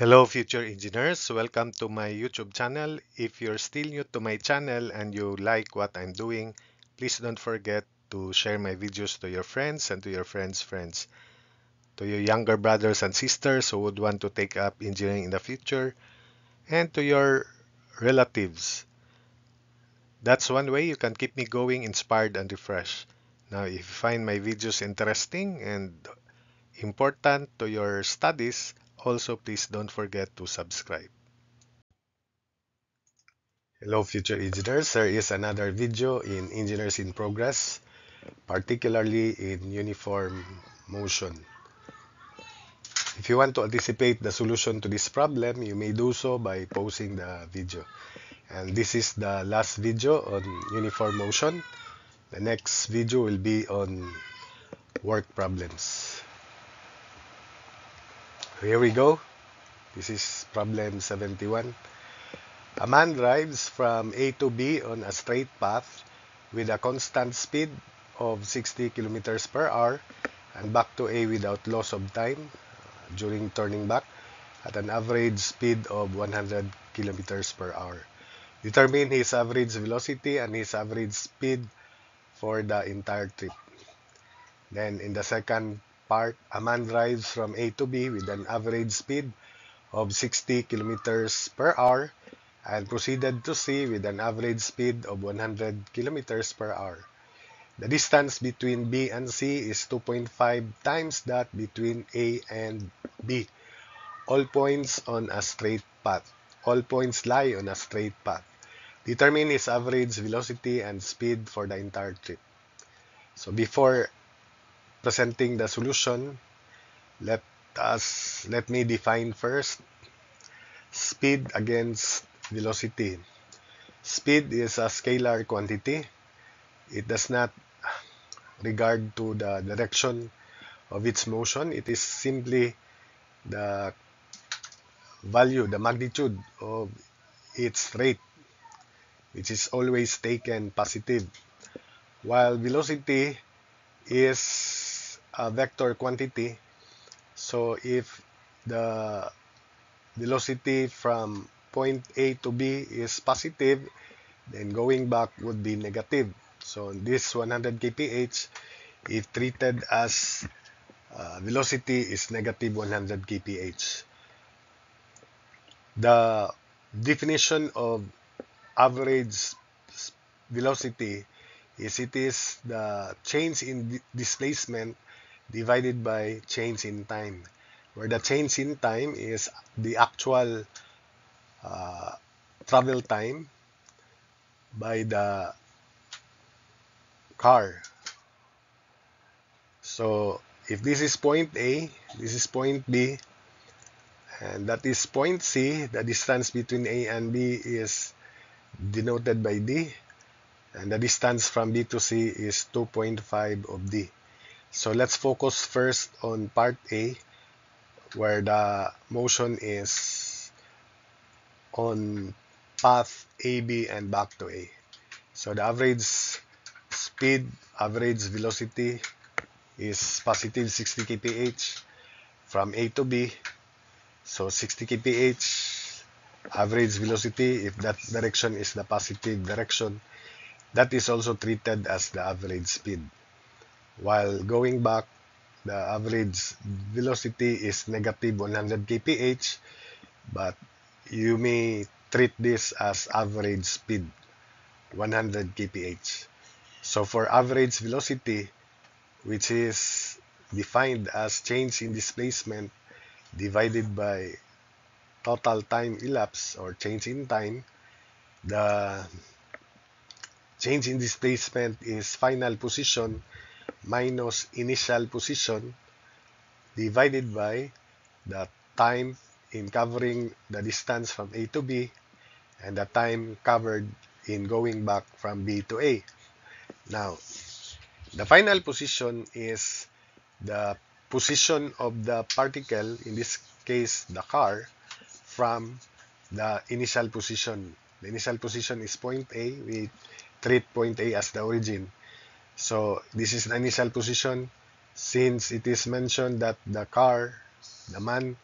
Hello future engineers, welcome to my YouTube channel. If you're still new to my channel and you like what I'm doing, please don't forget to share my videos to your friends and to your friends' friends. To your younger brothers and sisters who would want to take up engineering in the future, and to your relatives. That's one way you can keep me going, inspired and refreshed. Now, if you find my videos interesting and important to your studies, also please don't forget to subscribe. Hello future engineers, there is another video in Engineers in Progress, particularly in uniform motion. If you want to anticipate the solution to this problem, you may do so by pausing the video. And this is the last video on uniform motion. The next video will be on work problems. Here we go. This is problem 71. A man drives from A to B on a straight path with a constant speed of 60 kilometers per hour and back to A without loss of time during turning back at an average speed of 100 kilometers per hour. Determine his average velocity and his average speed for the entire trip. Then in the second part, a man drives from A to B with an average speed of 60 kilometers per hour and proceeded to C with an average speed of 100 kilometers per hour. The distance between B and C is 2.5 times that between A and B. All points on a straight path. All points lie on a straight path. Determine his average velocity and speed for the entire trip. So before presenting the solution, let me define first speed against velocity. Speed is a scalar quantity. It does not regard to the direction of its motion. It is simply the value, the magnitude of its rate, which is always taken positive. While velocity is a vector quantity, so if the velocity from point A to B is positive, then going back would be negative. So this 100 kph, if treated as velocity, is negative 100 kph. The definition of average velocity is it is the change in displacement divided by change in time, where the change in time is the actual travel time by the car. So if this is point A, this is point B, and that is point C, the distance between A and B is denoted by D, and the distance from B to C is 2.5 of D. So let's focus first on part A, where the motion is on path AB and back to A. So the average speed, average velocity is positive 60 kph from A to B. So 60 kph average velocity, if that direction is the positive direction, that is also treated as the average speed. While going back, the average velocity is negative 100 kph, but you may treat this as average speed, 100 kph. So for average velocity, which is defined as change in displacement divided by total time elapsed or change in time, the change in displacement is final position minus initial position divided by the time in covering the distance from A to B and the time covered in going back from B to A. Now, the final position is the position of the particle, in this case the car, from the initial position. The initial position is point A. We treat point A as the origin. So this is the initial position. Since it is mentioned that the car, the man,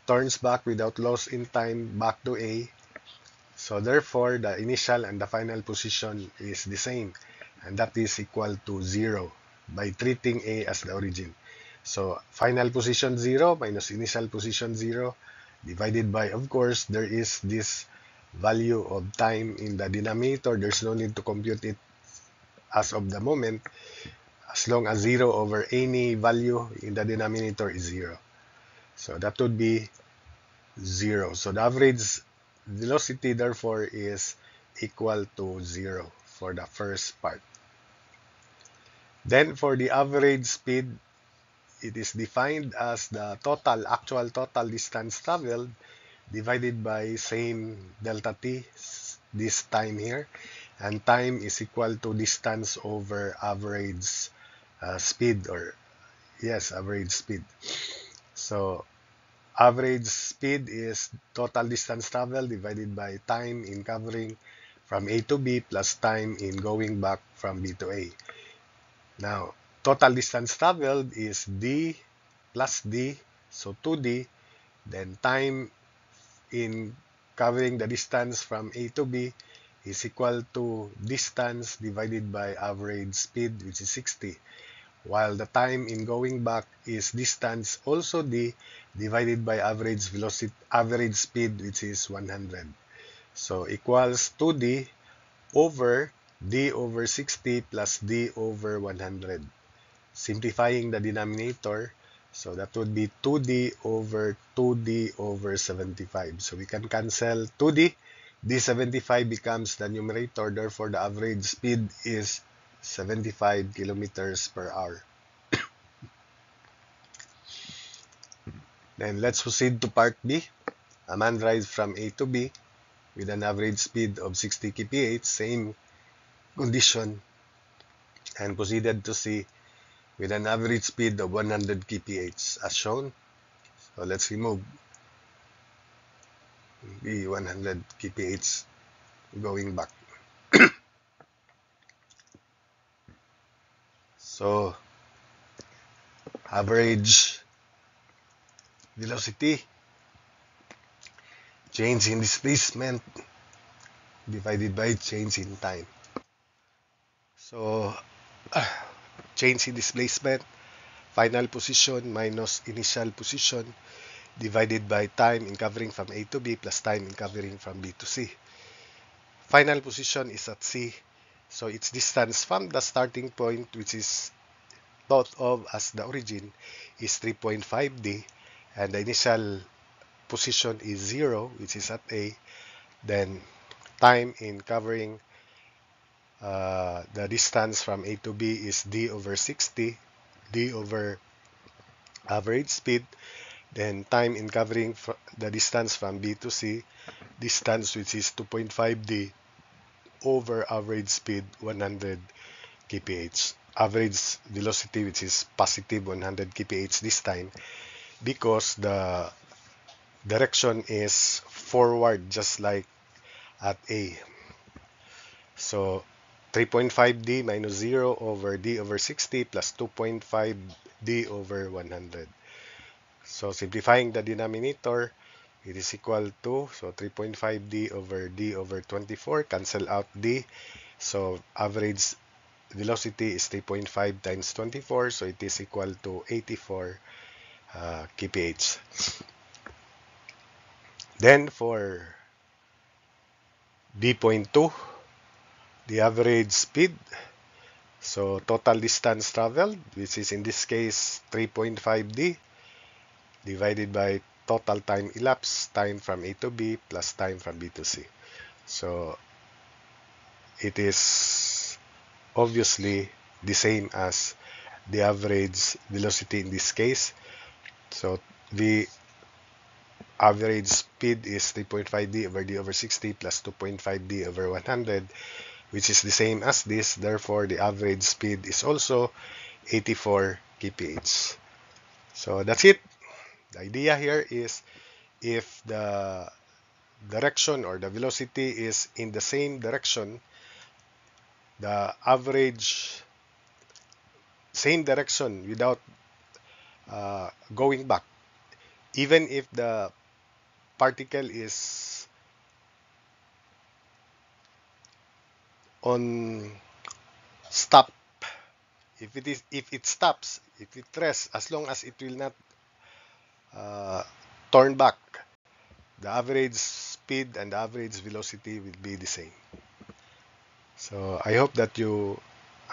turns back without loss in time back to A. So therefore, the initial and the final position is the same, and that is equal to 0 by treating A as the origin. So final position 0 minus initial position 0 divided by, of course, there is this value of time in the denominator. There's no need to compute it as of the moment, as long as 0 over any value in the denominator is 0. So that would be 0. So the average velocity therefore is equal to 0 for the first part. Then for the average speed, it is defined as the actual total distance traveled divided by same delta t, this time here, and time is equal to distance over average speed, or yes, average speed. So average speed is total distance traveled divided by time in covering from A to B plus time in going back from B to A. Now, total distance traveled is D plus D, so 2D. Then time in covering the distance from A to B is equal to distance divided by average speed, which is 60. While the time in going back is distance, also D, divided by average velocity, average speed, which is 100. So equals 2D over D over 60 plus D over 100. Simplifying the denominator, so that would be 2D over 2D over 75. So we can cancel 2D. D75 becomes the numerator, therefore the average speed is 75 kilometers per hour. Then let's proceed to part B. A man drives from A to B with an average speed of 60 kph, same condition, and proceeded to C with an average speed of 100 kph as shown. So let's remove the 100 kph going back. So average velocity, change in displacement divided by change in time. So change in displacement, final position minus initial position divided by time in covering from A to B plus time in covering from B to C. Final position is at C, so its distance from the starting point, which is thought of as the origin, is 3.5D, and the initial position is 0, which is at A. Then time in covering the distance from A to B is D over 60, D over average speed. Then time in covering the distance from B to C, distance which is 2.5D over average speed 100 kph. Average velocity, which is positive 100 kph this time, because the direction is forward just like at A. So 3.5D minus 0 over D over 60 plus 2.5D over 100. So simplifying the denominator, it is equal to, so 3.5D over D over 24, cancel out D. So average velocity is 3.5 times 24, so it is equal to 84 kph. Then for B.2, the average speed, so total distance traveled, which is in this case 3.5D, divided by total time elapsed, time from A to B plus time from B to C. So it is obviously the same as the average velocity in this case. So the average speed is 3.5D over D over 60 plus 2.5D over 100, which is the same as this. Therefore, the average speed is also 84 kph. So that's it. The idea here is if the direction or the velocity is in the same direction, the average same direction without going back, even if the particle is on stop, if it stops, if it rests, as long as it will not turn back, the average speed and the average velocity will be the same. So I hope that you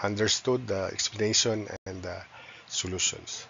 understood the explanation and the solutions.